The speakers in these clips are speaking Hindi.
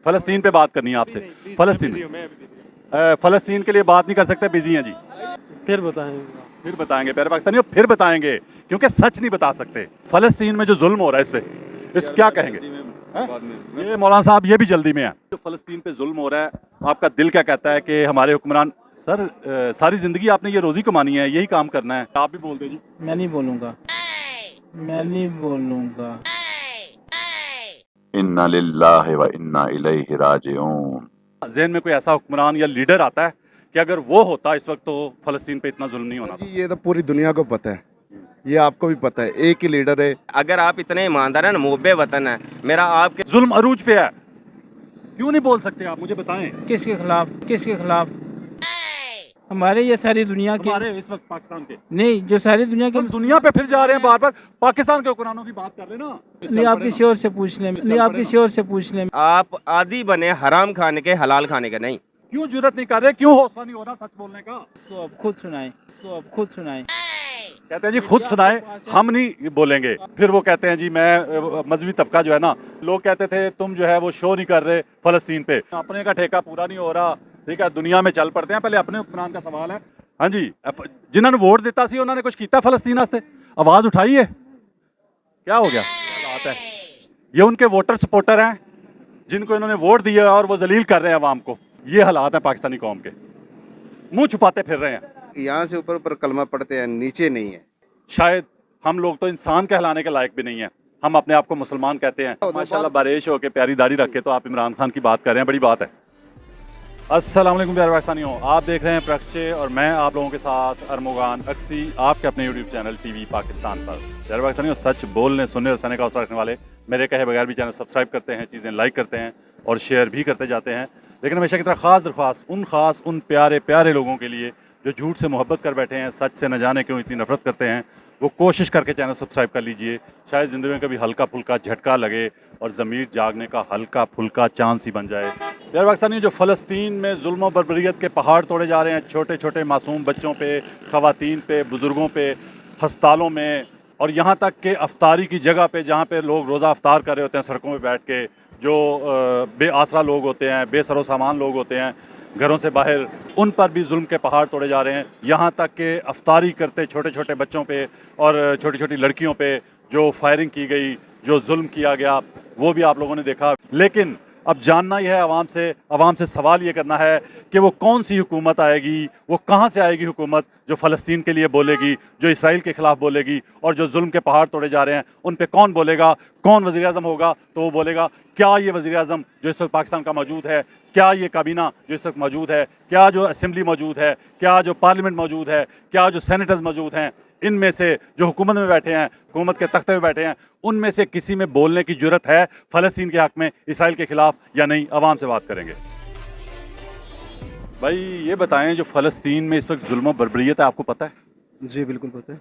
फ़लस्तीन पे बात करनी है आपसे। फ़लस्तीन के लिए बात नहीं कर सकते, बिजी हैं जी। फिर बताएंगे। फिर बताएंगे प्यारे पाकिस्तानियों, फिर बताएंगे, क्योंकि सच नहीं बता सकते। फ़लस्तीन में जो जुल्म हो रहा है इस क्या कहेंगे? ये मौलाना साहब ये भी जल्दी में है। जो फ़लस्तीन पे जुल्म हो रहा है, आपका दिल क्या कहता है कि हमारे हुक्मरान सर सारी जिंदगी आपने ये रोजी कमानी है, यही काम करना है, आप भी बोल दे जी। मैं नहीं बोलूँगा, मैं नहीं बोलूँगा। इन्ना लिल्लाहि व इन्ना इलैहि राजिऊन। ज़हन में कोई ऐसा हुक्मरान या लीडर आता है कि अगर वो होता इस वक्त तो फ़लस्तीन पे इतना जुल्म नहीं होना जी था? ये तो पूरी दुनिया को पता है, ये आपको भी पता है, एक ही लीडर है। अगर आप इतने ईमानदार हैं ना, मुहब्बे वतन है मेरा आपके जुल्म अरूज पे है, क्यों नहीं बोल सकते आप, मुझे बताएं। किसके खिलाफ? किसके खिलाफ? हमारे ये सारी दुनिया के हमारे इस वक्त पाकिस्तान के, नहीं, जो सारी दुनिया के हम दुनिया पे फिर जा रहे हैं बार बार, पाकिस्तान के हुक्मरानों की बात कर लेना। नहीं, आप किसी और से पूछ लें, नहीं आप किसी और से पूछ लें। आप आदी बने हराम खाने के हलाल खाने के नहीं। क्यों जुर्रत नहीं कर रहे, क्यों हौसला नहीं हो रहा सच बोलने का? इसको अब खुद सुनाएं, इसको अब खुद सुनाएं। कहते हैं जी खुद सुनाए, हम नहीं बोलेंगे। फिर वो कहते हैं जी मैं मजहबी तबका जो है ना, लोग कहते थे तुम जो है वो शो नहीं कर रहे फ़लस्तीन पे, अपने का ठेका पूरा नहीं हो रहा, ठीक है दुनिया में चल पड़ते हैं। पहले अपने हुक्मरान का सवाल है। हाँ जी, जिन्होंने वोट दिता सी उन्होंने कुछ किया फ़लस्तीन वास्ते? आवाज़ उठाई है? क्या हो गया? बात है, ये उनके वोटर सपोर्टर हैं जिनको इन्होंने वोट दिया और वो जलील कर रहे हैं अवाम को। ये हालात हैं पाकिस्तानी कौम के, मुंह छुपाते फिर रहे हैं। यहाँ से ऊपर ऊपर कलमा पढ़ते हैं, नीचे नहीं है। शायद हम लोग तो इंसान कहलाने के लायक भी नहीं है, हम अपने आप को मुसलमान कहते हैं। माशाल्लाह बारिश हो के प्यारी दाढ़ी रखे तो आप इमरान खान की बात कर रहे हैं, बड़ी बात है। अस्सलाम वालेकुम प्यारे पाकिस्तानियों, आप देख रहे हैं प्रक्षे और मैं आप लोगों के साथ अरमुगान अक्सी, आपके अपने यूट्यूब चैनल टीवी पाकिस्तान पर। प्यारे पाकिस्तानियों, सच बोलने सुनने और सहने का हौसला रखने वाले मेरे कहे बगैर भी चैनल सब्सक्राइब करते हैं, चीज़ें लाइक करते हैं और शेयर भी करते जाते हैं। लेकिन हमेशा की तरह ख़ास उन प्यारे प्यारे लोगों के लिए जो झूठ से मोहब्बत कर बैठे हैं, सच से न जाने क्यों इतनी नफरत करते हैं, वो कोशिश करके चैनल सब्सक्राइब कर लीजिए। शायद ज़िंदगी में कभी हल्का फुल्का झटका लगे और ज़मीर जागने का हल्का फुल्का चांस ही बन जाए। यार पाकिस्तानी, जो फ़लस्तीन में जुल्म और बर्बरियत के पहाड़ तोड़े जा रहे हैं, छोटे छोटे मासूम बच्चों पे, ख़वातीन पे, बुज़ुर्गों पे, हस्पतालों में, और यहाँ तक कि अफ्तारी की जगह पे जहाँ पे लोग रोज़ा अफ्तार कर रहे होते हैं सड़कों पे बैठ के, जो बेआसरा लोग होते हैं, बेसरो सामान लोग होते हैं घरों से बाहर, उन पर भी जुल्म के पहाड़ तोड़े जा रहे हैं। यहाँ तक कि अफ्तारी करते छोटे छोटे बच्चों पे और छोटी छोटी लड़कियों पे जो फायरिंग की गई, जो जुल्म किया गया, वो भी आप लोगों ने देखा। लेकिन अब जानना ही है आवाम से सवाल ये करना है कि वो कौन सी हुकूमत आएगी, वो कहाँ से आएगी हुकूमत जो फ़लस्तीन के लिए बोलेगी, जो इसराइल के ख़िलाफ़ बोलेगी, और जो जुल्म के पहाड़ तोड़े जा रहे हैं उन पे कौन बोलेगा, कौन वज़ीर आज़म होगा। तो वो बोलेगा क्या ये वज़ीर आज़म जो इस वक्त पाकिस्तान का मौजूद है, क्या ये काबीना जो इस वक्त मौजूद है, क्या जो असम्बली मौजूद है, क्या जो पार्लियामेंट मौजूद है, क्या जो सेनेटर्स मौजूद हैं, इनमें से जो हुकूमत में बैठे हैं, हुकूमत के तख्ते में बैठे हैं, उनमें से किसी में बोलने की जुर्रत है फ़लस्तीन के हक़ में, इसराइल के ख़िलाफ़ या नहीं? आवाम से बात करेंगे। भाई ये बताएं, जो फ़लस्तीन में इस वक्त जुल्म और बर्बरियत है, आपको पता है? जी बिल्कुल पता है।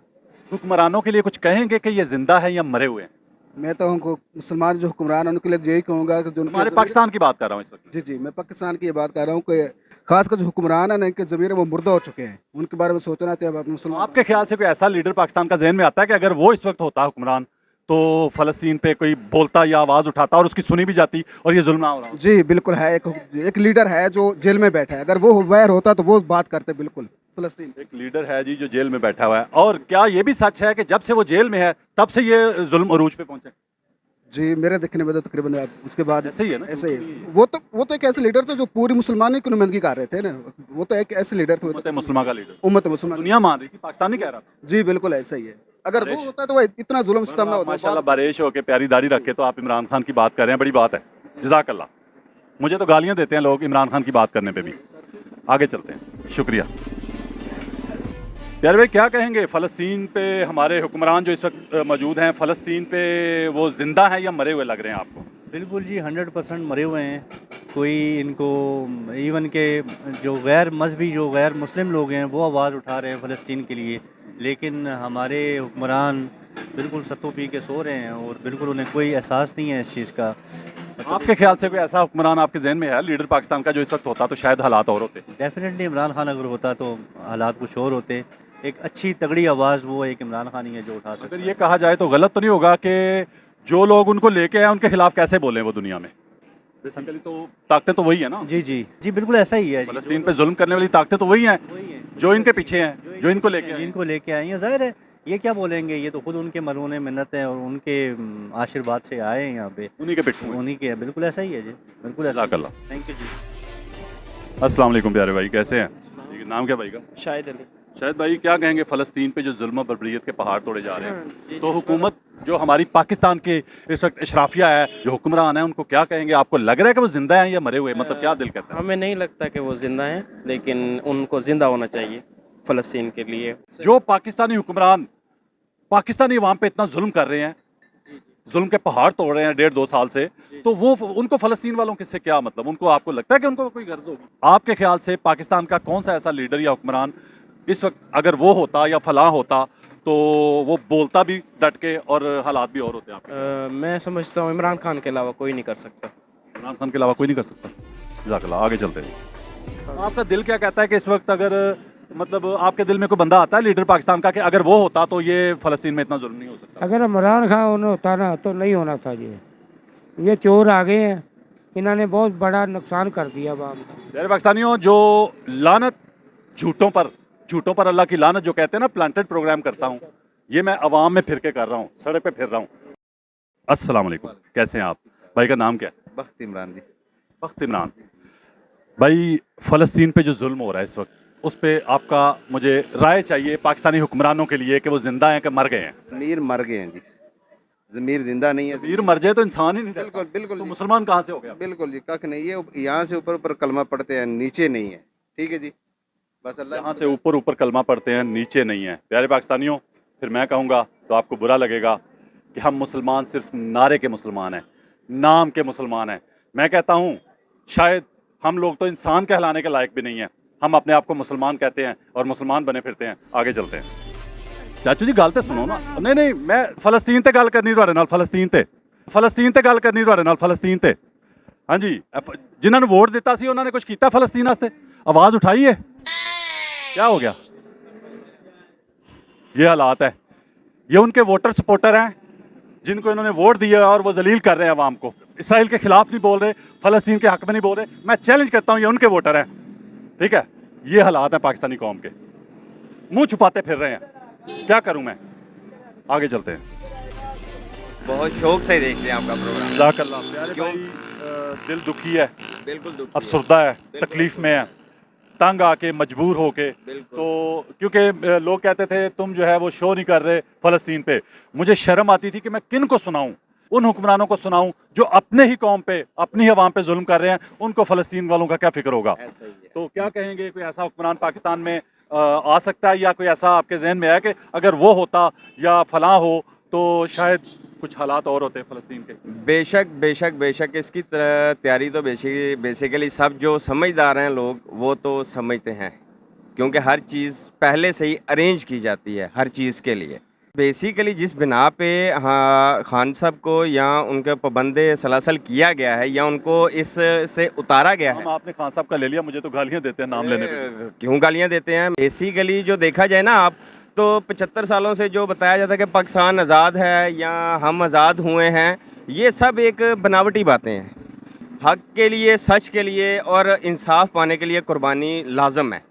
हुक्मरानों के लिए कुछ कहेंगे कि ये जिंदा है या मरे हुए हैं? मैं तो उनको मुसलमान जो हुक्मरान हैं उनके लिए यही कहूँगा कि जो हमारे पाकिस्तान की बात कर रहा हूँ इस वक्त। जी मैं पाकिस्तान की ये बात कर रहा हूँ कि खासकर जो हुक्मरान हैं इनके ज़मीर वो मुर्दा हो चुके हैं, उनके बारे में सोचना चाहिए। आप मुसलमान आपके ख्याल से कोई ऐसा लीडर पाकिस्तान का जहन में आता है कि अगर वो इस वक्त होता हुक्मरान तो फ़लस्तीन पे कोई बोलता या आवाज़ उठाता और उसकी सुनी भी जाती और ये जुल्म ना हो रहा? जी बिल्कुल है, एक लीडर है जो जेल में बैठा है, अगर वो अवेयर होता तो वो बात करते। बिल्कुल फ़लस्तीन एक लीडर है जी जो जेल में बैठा हुआ है, और क्या ये भी सच है कि जब से वो जेल में है तब से ये जुल्म अरूज पे पहुंचे? जी मेरे देखने में तो तकरीबन उसके बाद ऐसे ही है ना? ऐसे ही वो तो एक ऐसे लीडर थे जो पूरी मुसलमानी की नुमाइंदगी कर रहे थे ना, वो तो एक ऐसे लीडर थे। उम्मत मुस्लिमा का लीडर उम्मत मुसलमान दुनिया मान रही थी, पाकिस्तान नहीं कह रहा था। जी बिल्कुल ऐसा ही है। अगर वो होता तो वो इतना जुल्म सितम ना होता। माशाल्लाह बारिश हो के प्यारी दाढ़ी रखे तो आप इमरान खान की बात कर रहे हैं, बड़ी बात है, जज़ाकल्लाह। मुझे तो गालियां देते हैं लोग इमरान खान की बात करने पे भी। आगे चलते हैं, शुक्रिया। प्यारे भाई क्या कहेंगे, फ़लस्तीन पे हमारे हुक्मरान जो इस वक्त मौजूद हैं, फ़लस्तीन पे वो जिंदा हैं या मरे हुए लग रहे हैं आपको? बिल्कुल जी 100% मरे हुए हैं। कोई इनको इवन के जो गैर मजहबी जो गैर मुस्लिम लोग हैं वो आवाज़ उठा रहे हैं फ़लस्तीन के लिए, लेकिन हमारे हुक्मरान बिल्कुल सत्तू पी के सो रहे हैं और बिल्कुल उन्हें कोई एहसास नहीं है इस चीज़ का। आपके ख्याल से कोई ऐसा हुक्मरान आपके जहन में है लीडर पाकिस्तान का जो इस वक्त होता तो शायद हालात और होते? डेफिनेटली इमरान खान अगर होता तो हालात कुछ और होते। एक अच्छी तगड़ी आवाज़ वो एक इमरान खान ही है जो उठा सकता अगर ये कहा जाए तो गलत तो नहीं होगा कि जो लोग उनको लेके आए उनके खिलाफ कैसे बोले वो दुनिया में? बेसिकली तो ताकतें तो वही है ना, जी जी जी, बिल्कुल ऐसा ही है जी। फलस्तीन पे जुल्म करने वाली ताकतें तो वही हैं वही है जो इनके पीछे हैं, जो इनको लेके आए हैं। जिनको लेके आए हैं। जाहिर है ये क्या बोलेंगे, ये तो खुद उनके मरहून मिन्नत है और उनके आशीर्वाद से आए हैं यहाँ पे, उन्हीं के पिट्ठू हैं। उन्हीं के। बिल्कुल ऐसा ही है जी, बिल्कुल ऐसा। जज़ाकल्लाह। थैंक यू जी। अस्सलाम वालेकुम प्यारे भाई, कैसे हैं? ठीक है, नाम क्या भाई का? शाहिद अली। शायद भाई क्या कहेंगे, फ़लस्तीन पे जो जुल्म और बर्बरियत के पहाड़ तोड़े जा रहे हैं, तो हुकूमत जो हमारी पाकिस्तान के इस वक्त इशराफिया है, जो हुक्मरान है, उनको क्या कहेंगे? आपको लग रहा है कि वो जिंदा हैं या मरे हुए, मतलब क्या दिल कहता है? हमें नहीं लगता कि वो जिंदा हैं, लेकिन उनको जिंदा होना चाहिए फ़लस्तीन के लिए। जो पाकिस्तानी हुक्मरान पाकिस्तानी अवाम पे इतना जुल्म कर रहे हैं, जुल्म के पहाड़ तोड़ रहे हैं 1.5-2 साल से, तो वो उनको फ़लस्तीन वालों के से क्या मतलब? उनको, आपको लगता है कि उनको कोई गर्ज होगी? आपके ख्याल से पाकिस्तान का कौन सा ऐसा लीडर या हुक्मरान इस वक्त अगर वो होता या फलां होता तो वो बोलता भी डट के और हालात भी और होते आपके? मैं समझता हूँ इमरान खान के अलावा कोई नहीं कर सकता। इमरान खान के अलावा कोई नहीं कर सकता। जज़ाकल्लाह, आगे चलते हैं। आपका दिल क्या कहता है कि इस वक्त अगर, मतलब आपके दिल में कोई बंदा आता है लीडर पाकिस्तान का कि अगर वो होता तो ये फ़लस्तीन में इतना जुल्म नहीं हो सकता? अगर इमरान खान होता ना तो नहीं होना था ये चोर आ गए हैं, इन्होंने बहुत बड़ा नुकसान कर दिया अवाम का। प्यारे पाकिस्तानियों, जो लानत झूठों पर अल्लाह की लानत जो कहते हैं ना, प्लांटेड प्रोग्राम करता हूँ, ये मैं अवाम में फिर के कर रहा हूँ, सड़क पे फिर रहा हूँ। अस्सलाम वालेकुम, कैसे हैं आप? भाई का नाम क्या है? बख्त इमरान जी। बख्त इमरान भाई, फ़लस्तीन पे जो जुल्म हो रहा है इस वक्त, उस पे आपका मुझे राय चाहिए पाकिस्तानी हुक्मरानों के लिए कि वो जिंदा हैं कि मर गए हैं? ज़मीर मर गए हैं जी, ज़मीर जिंदा नहीं है। वीर मर जाए तो इंसान ही नहीं रहता। बिल्कुल बिल्कुल तो जी। मुसलमान कहाँ से हो गया? बिल्कुल जी, कख नहीं, ये यहाँ से ऊपर ऊपर कलमा पढ़ते हैं, नीचे नहीं है। ठीक है जी, बस अल्लाह यहाँ से ऊपर कलमा पढ़ते हैं, नीचे नहीं है। प्यारे पाकिस्तानियों, फिर मैं कहूँगा तो आपको बुरा लगेगा कि हम मुसलमान सिर्फ नारे के मुसलमान हैं, नाम के मुसलमान हैं। मैं कहता हूँ शायद हम लोग तो इंसान कहलाने के लायक भी नहीं हैं, हम अपने आप को मुसलमान कहते हैं और मुसलमान बने फिरते हैं। आगे चलते हैं। चाचू जी, गल तो सुनो ना। नहीं, मैं फ़लस्तीन ते गल करनी तुहाडे नाल, फ़लस्तीन ते गल करनी तुहाडे नाल, फ़लस्तीन ते। हाँ जी, जिन्हां नूं वोट दिता सी उन्होंने कुछ कीता फ़लस्तीन वास्ते? आवाज़ उठाई है? क्या हो गया? ये हालात है। ये उनके वोटर सपोर्टर हैं जिनको इन्होंने वोट दिया और वो जलील कर रहे हैं अवाम को। इसराइल के खिलाफ नहीं बोल रहे, फ़लस्तीन के हक में नहीं बोल रहे। मैं चैलेंज करता हूँ, ये उनके वोटर हैं, ठीक है? ये हालात हैं पाकिस्तानी कौम के, मुंह छुपाते फिर रहे हैं। क्या करूं मैं? आगे चलते हैं। बहुत शौक से देखते हैं आपका प्रोग्राम। जज़ाकल्लाह। प्यारे भाई, दिल दुखी है, बिल्कुल दुखी अफसरदा है, तकलीफ में है, तंग आके मजबूर होके। तो क्योंकि लोग कहते थे तुम जो है वो शो नहीं कर रहे फ़लस्तीन पे, मुझे शर्म आती थी कि मैं किन को सुनाऊं, उन हुक्मरानों को सुनाऊं जो अपने ही कौम पे, अपनी ही अवाम पे जुल्म कर रहे हैं। उनको फ़लस्तीन वालों का क्या फिक्र होगा? तो क्या कहेंगे, कोई ऐसा हुक्मरान पाकिस्तान में आ सकता है, या कोई ऐसा आपके जहन में है कि अगर वो होता या फलां हो तो शायद कुछ हालात और होते फ़लस्तीन के? बेशक इसकी तैयारी तो बेसिकली सब जो समझदार हैं लोग वो तो समझते हैं, क्योंकि हर चीज़ पहले से ही अरेंज की जाती है हर चीज़ के लिए। बेसिकली जिस बिना पे हाँ खान साहब को या उनके पाबंदे सलासल किया गया है या उनको इस से उतारा गया है। आपने खान साहब का ले लिया, मुझे तो गालियां देते हैं नाम लेने पे। क्यों गालियां देते हैं? बेसिकली जो देखा जाए ना आप, तो 75 सालों से जो बताया जाता है कि पाकिस्तान आज़ाद है या हम आज़ाद हुए हैं, ये सब एक बनावटी बातें हैं। हक के लिए, सच के लिए और इंसाफ पाने के लिए कुर्बानी लाजम है,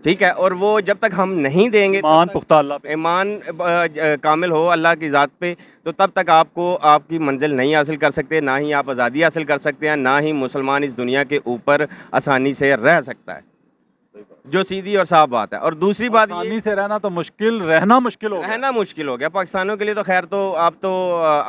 ठीक है? और वो जब तक हम नहीं देंगे, ईमान पुख्ता अल्लाह पे, ईमान कामिल हो अल्लाह की ज़ात पे, तो तब तक आपको आपकी मंजिल नहीं हासिल कर सकते, ना ही आप आज़ादी हासिल कर सकते हैं, ना ही मुसलमान इस दुनिया के ऊपर आसानी से रह सकता है, जो सीधी और साफ बात है। और दूसरी बात, आसानी से रहना तो मुश्किल, रहना मुश्किल हो गया। रहना मुश्किल हो गया पाकिस्तानियों के लिए। तो खैर, तो आप तो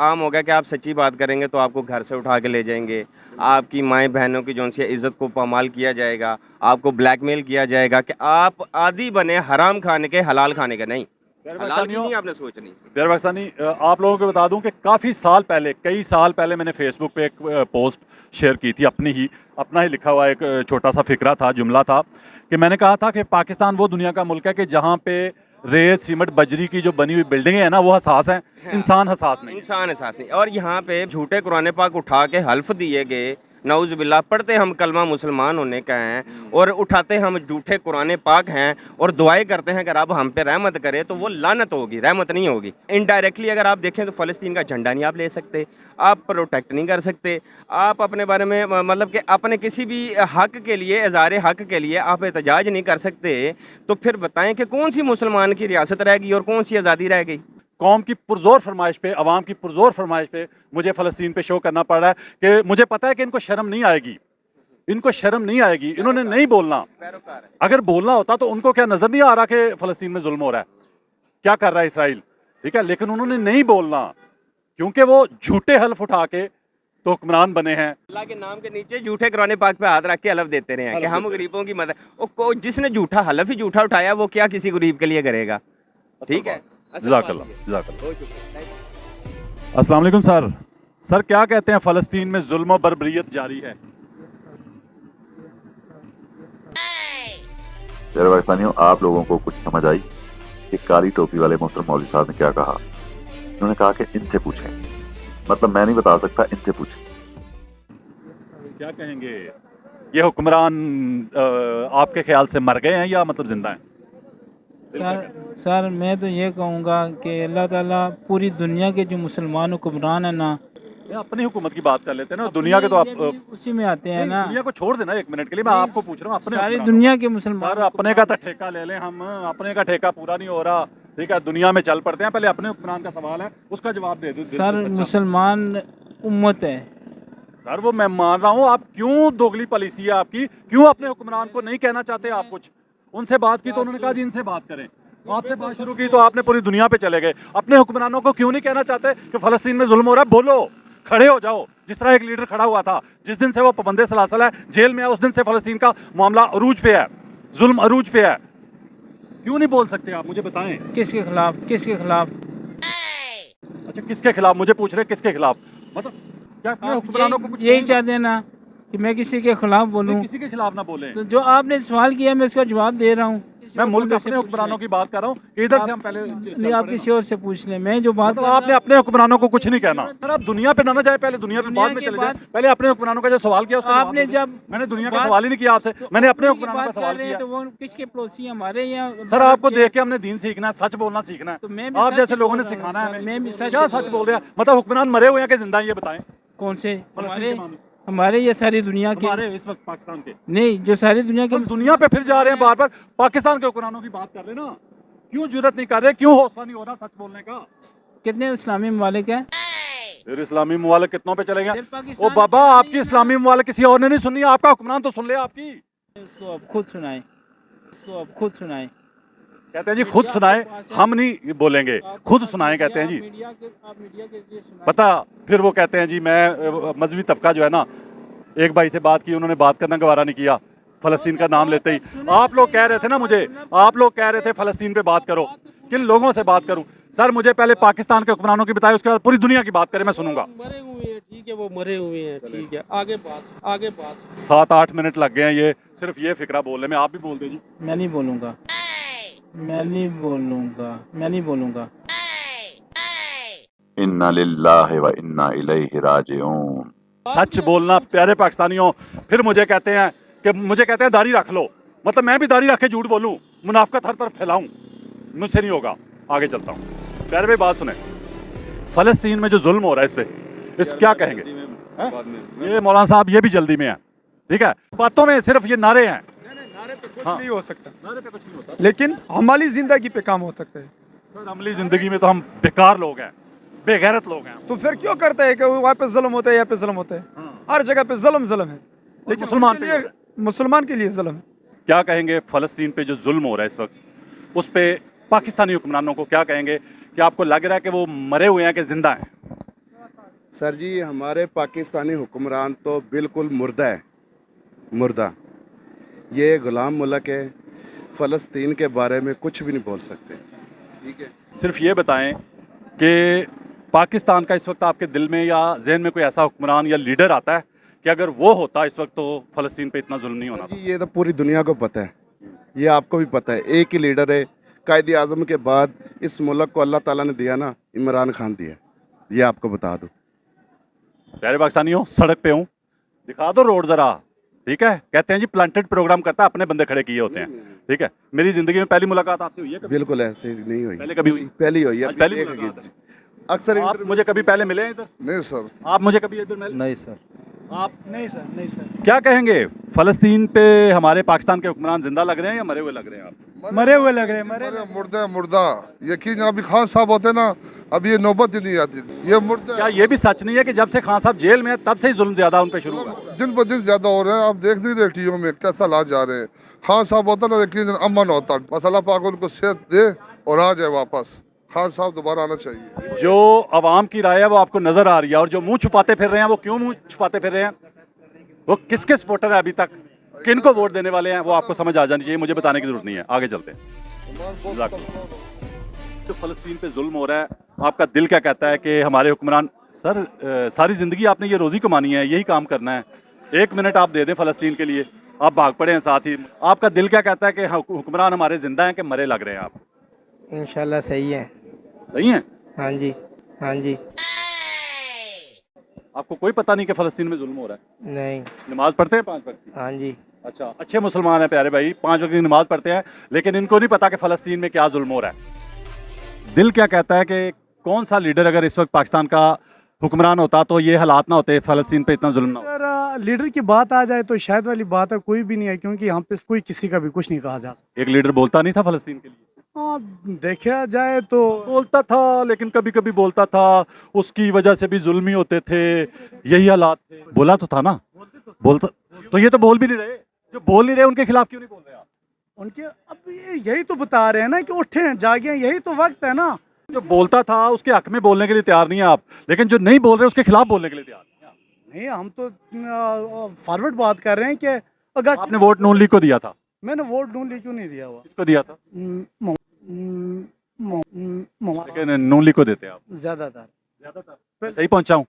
आम हो गया कि आप सच्ची बात करेंगे तो आपको घर से उठा के ले जाएंगे, आपकी माएँ बहनों की जो सी इज़्ज़त को पामाल किया जाएगा, आपको ब्लैकमेल किया जाएगा कि आप आदी बने हराम खाने के, हलाल खाने के नहीं। हलाल की नहीं आपने सोचनी। प्यारे पाकिस्तानी, आप लोगों को बता दूं कि काफ़ी साल पहले, कई साल पहले मैंने फेसबुक पे एक पोस्ट शेयर की थी, अपना ही लिखा हुआ एक छोटा सा फिक्रा था, जुमला था, कि मैंने कहा था कि पाकिस्तान वो दुनिया का मुल्क है कि जहाँ पे रेत, सीमेंट, बजरी की जो बनी हुई बिल्डिंगें हैं ना, वो हसास हैं, इंसान हसास नहीं। इंसान हसास नहीं। और यहाँ पे झूठे कुरान पाक उठा के हल्फ दिए गए नाउज़ बिल्लाह, पढ़ते हम कलमा मुसलमान होने का हैं और उठाते हम झूठे कुरान पाक हैं और दुआएं करते हैं कि रब हम पे रहमत करे, तो वो लानत होगी, रहमत नहीं होगी। इनडायरेक्टली अगर आप देखें तो फ़लस्तीन का झंडा नहीं आप ले सकते, आप प्रोटेक्ट नहीं कर सकते, आप अपने बारे में मतलब कि अपने किसी भी हक के लिए, इज़हार हक के लिए आप एहतजाज नहीं कर सकते, तो फिर बताएं कि कौन सी मुसलमान की रियासत रहेगी और कौन सी आज़ादी रह गई। कौम की पुरजोर फरमाइश पे, अवाम की पुरजोर फरमाइश पे मुझे फ़लस्तीन पे शो करना पड़ रहा है कि मुझे पता है कि इनको शर्म नहीं आएगी, इनको शर्म नहीं आएगी, इन्होंने नहीं बोलना। अगर बोलना होता तो उनको क्या नजर नहीं आ रहा कि फ़लस्तीन में जुल्म हो रहा है, क्या कर रहा है इसराइल, ठीक है, लेकिन उन्होंने नहीं बोलना क्योंकि वो झूठे हल्फ उठा के तो हुक्मरान बने हैं। अल्लाह के नाम के नीचे झूठे कुरान पाक पे हाथ रख के हलफ देते रहे हैं कि हम गरीबों की मदद, जिसने झूठा हलफ ही झूठा उठाया वो क्या किसी गरीब के लिए करेगा। ठीक है, जज़ाकल्लाह, जज़ाकल्लाह। अस्सलाम वालेकुम सर। सर क्या कहते हैं, फ़लस्तीन में जुल्म और बर्बरियत जारी है? प्यारे पाकिस्तानियों, आप लोगों को कुछ समझ आई कि काली टोपी वाले मोहतरम मौलवी साहब ने क्या कहा? उन्होंने कहा कि इनसे पूछें, मतलब मैं नहीं बता सकता, इनसे पूछें। क्या कहेंगे, ये हुक्मरान आपके ख्याल से मर गए हैं या मतलब जिंदा हैं? सर मैं तो ये कहूँगा कि अल्लाह ताला पूरी दुनिया के जो मुसलमान हुक्मरान है ना, अपनी हुकूमत की बात कर लेते हैं ना, दुनिया के तो आप उसी में आते हैं ना। दुनिया को छोड़ देना एक मिनट के लिए, मैं आपको पूछ रहा हूँ अपने सारी हुक्मरानों दुनिया के मुसलमान। सर अपने का तो ठेका ले लें हम, अपने का ठेका पूरा नहीं हो रहा, ठीक है, दुनिया में चल पड़ते हैं। पहले अपने हुक्मरान का सवाल है, उसका जवाब दे दो। सर मुसलमान उम्मत है सर, वो मैं मान रहा हूँ, आप क्यों दोगली पॉलिसी है आपकी, क्यों अपने हुक्मरान को नहीं कहना चाहते आप कुछ? उनसे बात की तो उन्होंने कहा जी इनसे बात करें, आपसे बात शुरू की तो आपने पूरी दुनिया पे चले गए। अपने हुक्मरानों को क्यों नहीं कहना चाहते कि फ़लस्तीन में जुल्म हो रहा है? बोलो, खड़े हो जाओ, जिस तरह एक लीडर खड़ा हुआ था, जिस दिन से वो पाबंदे सलासल है, जेल में है, उस दिन से फ़लस्तीन का मामला अरूज पे है, जुल्म अरूज पे है। क्यों नहीं बोल सकते आप, मुझे बताएं। किसके खिलाफ, किसके खिलाफ? अच्छा, किसके खिलाफ मुझे पूछ रहे, किसके खिलाफ? मतलब क्या अपने हुक्मरानों को कुछ यही चाहते हैं ना कि मैं किसी के खिलाफ बोलूं? किसी के खिलाफ ना बोले। तो जो आपने सवाल किया मैं उसका जवाब दे रहा हूँ। मैं मुल्क अपने हुक्मरानों की बात कर रहा हूँ कि इधर से हम पहले नहीं, आप किसी और से पूछ लें, मैं जो बात मतलब आपने अपने हुक्मरानों को कुछ नहीं कहना। सर आप दुनिया पे ना जाए, पहले दुनिया पे बाद में चले जाए, पहले अपने हुक्मरानों का जो सवाल किया उसका आपने जब मैंने दुनिया का सवाल ही नहीं किया आपसे, मैंने अपने हुक्मरानों का सवाल किया। तो वो किसके पड़ोसी हमारे यहाँ? सर आपको देख के हमने दीन सीखना है, सच बोलना सीखना है, आप जैसे लोगों ने सिखाना है हमें। क्या सच बोल रहे हैं? मतलब हुक्मरान मरे हुए हैं कि जिंदा हैं, ये बताएं। कौन से? हमारे ये सारी दुनिया के, हमारे इस वक्त पाकिस्तान के नहीं, जो सारी दुनिया के। दुनिया पे फिर जा रहे हैं बार बार, पाकिस्तान के हुक्मरानों की बात कर रहे ना, क्यों जुर्रत नहीं कर रहे, क्यों हौसला नहीं हो रहा सच बोलने का? कितने इस्लामी ममालिक हैं? फिर इस्लामी ममालिक कितनों पे चले गए? ओ बाबा, आपकी इस्लामी ममालिक किसी और ने नहीं सुनी, आपका हुक्मरान तो सुन ले आपकी। इसको अब खुद सुनाएं, इसको अब खुद सुनाएं। कहते हैं जी खुद सुनाए, हम नहीं बोलेंगे, खुद सुनाए कहते हैं जी। पता फिर वो कहते हैं जी मैं मजहबी तबका जो है ना, एक भाई से बात की, उन्होंने बात करना गवारा नहीं किया, फ़लस्तीन का नाम लेते ही। आप लोग कह रहे थे ना मुझे, आप लोग कह रहे थे फ़लस्तीन पे बात करो, किन लोगों से बात करूं? सर मुझे पहले पाकिस्तान के हुक्मरानों की बताए, उसके बाद पूरी दुनिया की बात करें, मैं सुनूंगा। मरे हुए हैं, ठीक है, वो मरे हुए हैं, ठीक है, आगे बात, आगे बात। 7-8 मिनट लग गए हैं ये सिर्फ ये फिक्रा बोलने में, आप भी बोल दीजिए। मैं नहीं बोलूँगा, मैं नहीं बोलूँगा, मैं नहीं बोलूँगा। इन्ना लिल्लाहि व इन्ना इलैहि राजिऊन। सच बोलना प्यारे पाकिस्तानियों। फिर मुझे कहते हैं दाढ़ी रख लो, मतलब मैं भी दाढ़ी रख के झूठ बोलूं, मुनाफिकत हर तरफ फैलाऊं, मुझसे नहीं होगा। आगे चलता हूं। प्यारे भाई बात सुने, फ़लस्तीन में जो जुल्म हो रहा है इस पे, इस क्या कहेंगे? ये मौलाना साहब ये भी जल्दी में है, ठीक है, बातों में सिर्फ ये नारे हैं। नारे पे कुछ नहीं हो सकता, नारे पे कुछ नहीं होता, लेकिन हमारी जिंदगी पे काम हो सकता है। सर अमली जिंदगी में तो हम बेकार लोग हैं, बेगैरत लोग हैं। तो फिर क्यों करते हैं कि वहाँ पे जुल्म होता है, यहाँ पे जुल्म होता है? हर जगह पे जुल्म है, लेकिन मुसलमान के लिए जुल्म है। क्या कहेंगे फ़लस्तीन पे जो जुल्म हो रहा है इस वक्त, उस पे पाकिस्तानी हुक्मरानों को क्या कहेंगे? कि आपको लग रहा है कि वो मरे हुए हैं कि जिंदा हैं? सर जी हमारे पाकिस्तानी हुक्मरान तो बिल्कुल मुर्दा है, मुर्दा। ये गुलाम मुल्क है, फ़लस्तीन के बारे में कुछ भी नहीं बोल सकते, ठीक है। सिर्फ ये बताएं कि पाकिस्तान का इस वक्त आपके दिल में या जहन में कोई ऐसा हुक्मरान या लीडर आता है कि अगर वो होता इस वक्त तो फ़लस्तीन पे इतना जुल्म नहीं होना था? ये तो पूरी दुनिया को पता है, ये आपको भी पता है। एक ही लीडर है, कायद आज़म के बाद इस मुल्क को अल्लाह ताला ने दिया ना, इमरान खान दिया, ये आपको बता दूं। प्यारे पाकिस्तानियों, सड़क पे हूँ, दिखा दो रोड जरा, ठीक है। कहते हैं जी प्लांटेड प्रोग्राम करता है, अपने बंदे खड़े किए होते हैं, ठीक है। मेरी जिंदगी में पहली मुलाकात आपसे हुई है कभी? बिल्कुल ऐसे नहीं हुई, पहले कभी हुई? पहली हुई है। आज पहली एक मुलाकात गीत। है। अक्सर आप मुझे कभी पहले मिले हैं इधर? नहीं सर। आप मुझे कभी इधर मिले? नहीं सर। आप नहीं सर, नहीं सर। क्या कहेंगे, फलस्तीन पे हमारे पाकिस्तान के हुक्मरान जिंदा लग रहे हैं या मरे हुए लग रहे हैं? आप मरे हुए लग रहे हैं, मरे मुर्दा मुर्दा। यकीन अभी खान साहब होते ना, अभी ये नौबत ही नहीं आती। ये मुर्दा। क्या ये भी सच नहीं है कि जब से खान साहब जेल में है तब से ही जुल्म ज्यादा उन पे शुरू हुआ? दिन ब दिन ज्यादा हो रहे हैं। आप देख नहीं रहे टीवियों में कैसा लाज जा रहे हैं। खान साहब होता ना, यकीन अमन होता। बस अल्लाह पाक उनको सेहत दे और आ जाए वापस। खान साहब दोबारा आना चाहिए। जो अवाम की राय है वो आपको नजर आ रही है, और जो मुंह छुपाते फिर रहे हैं वो क्यों मुंह छुपाते फिर रहे हैं? वो किसके सपोर्टर है अभी तक, किनको वोट देने वाले हैं, वो आपको समझ आ जानी चाहिए। मुझे बताने की जरूरत नहीं है, आगे चलते हैं। जो फलस्तीन पे जुल्म हो रहा है, आपका दिल क्या कहता है कि हमारे हुक्मरान, सर सारी जिंदगी आपने ये रोजी कमानी है, यही काम करना है, 1 मिनट आप दे दें फलस्तीन के लिए, आप भाग पड़े हैं साथ ही। आपका दिल क्या कहता है कि हुक्मरान हमारे जिंदा हैं कि मरे लग रहे हैं? आप इंशाल्लाह सही है। सही है? हाँ जी, हाँ जी। आपको कोई पता नहीं कि फलस्तीन में जुल्म हो रहा है? नहीं। नमाज पढ़ते हैं 5 वक्त की? हाँ जी। अच्छा, अच्छे मुसलमान हैं प्यारे भाई, 5 वक्त की नमाज पढ़ते हैं, लेकिन इनको नहीं पता कि फलस्तीन में क्या जुल्म हो रहा है। दिल क्या कहता है कि कौन सा लीडर अगर इस वक्त पाकिस्तान का हुक्मरान होता तो ये हालात ना होते, फलस्तीन पे इतना जुल्म ना होता? अगर लीडर की बात आ जाए तो शायद वाली बात है, कोई भी नहीं है, क्योंकि यहाँ पे कोई किसी का भी कुछ नहीं कहा जा सकता। एक लीडर बोलता नहीं था फलस्तीन के लिए? हाँ, देखा जाए तो बोलता था, लेकिन कभी कभी बोलता था, उसकी वजह से भी जुल्म ही होते थे, यही हालात थे। बोला तो था ना, बोलता तो ये तो बोल भी नहीं रहे। जो बोल नहीं रहे उनके खिलाफ क्यों नहीं बोल रहे आप? उनके अब यही तो बता रहे हैं ना कि उठे हैं, जागे हैं, यही तो वक्त है ना। जो बोलता था उसके हक में बोलने के लिए तैयार नहीं है आप, लेकिन जो नहीं बोल रहे उसके खिलाफ बोलने के लिए तैयार नहीं है आप। नहीं, हम तो फॉरवर्ड बात कर रहे हैं कि अगर आपने वोट नून लीग को दिया था? मैंने वोट नून लीग क्यों नहीं दिया हुआ? किसको दिया था? लेकिन नून लीग को देते आप ज्यादातर। सही पहुंचा हूं,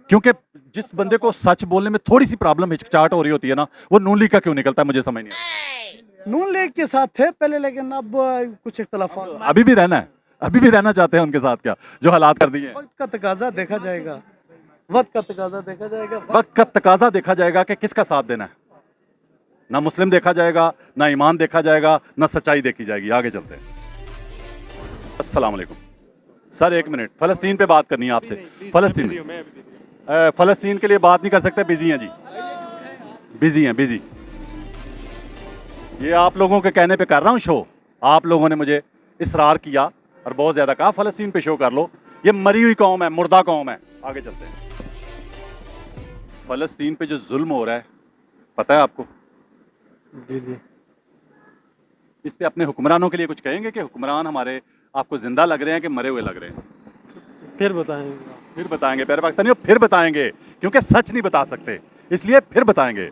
क्योंकि जिस बंदे को सच बोलने में थोड़ी सी प्रॉब्लम हिचकिचाहट हो रही होती है ना, वो नून लीग का क्यों निकलता है, मुझे समझ नहीं आता। नून लीग के साथ थे पहले, लेकिन अब कुछ इख्तलाफात। अभी भी रहना है, अभी भी रहना चाहते हैं उनके साथ? क्या जो हालात कर दिए हैं? वक्त का तकाजा देखा जाएगा, वक्त का तकाजा देखा जाएगा। वक्त का तकाजा देखा जाएगा कि किसका साथ देना है। ना मुस्लिम देखा जाएगा, ना ईमान देखा जाएगा, ना सच्चाई देखी जाएगी। आगे चलते हैं। अस्सलाम वालेकुम सर, 1 मिनट, फलस्तीन पे बात करनी है आपसे। फलस्तीन के लिए बात नहीं कर सकते, बिजी हैं जी, बिजी हैं, बिजी। ये आप लोगों के कहने पे कर रहा हूँ शो। आप लोगों ने मुझे इसरार किया और बहुत ज़्यादा कहा फलस्तीन पे शो कर लो, ये मरी हुई कौम है, मुर्दा कौम है। आगे चलते हैं। फलस्तीन पे जो जुल्म हो रहा है पता है आपको? जी जी। इस पे अपने हुक्मरानों के लिए कुछ कहेंगे कि हुक्मरान हमारे आपको जिंदा लग रहे हैं कि मरे हुए लग रहे हैं? फिर बताएंगे, फिर बताएंगे प्यारे पाकिस्तानियों, फिर बताएंगे, क्योंकि सच नहीं बता सकते, इसलिए फिर बताएंगे।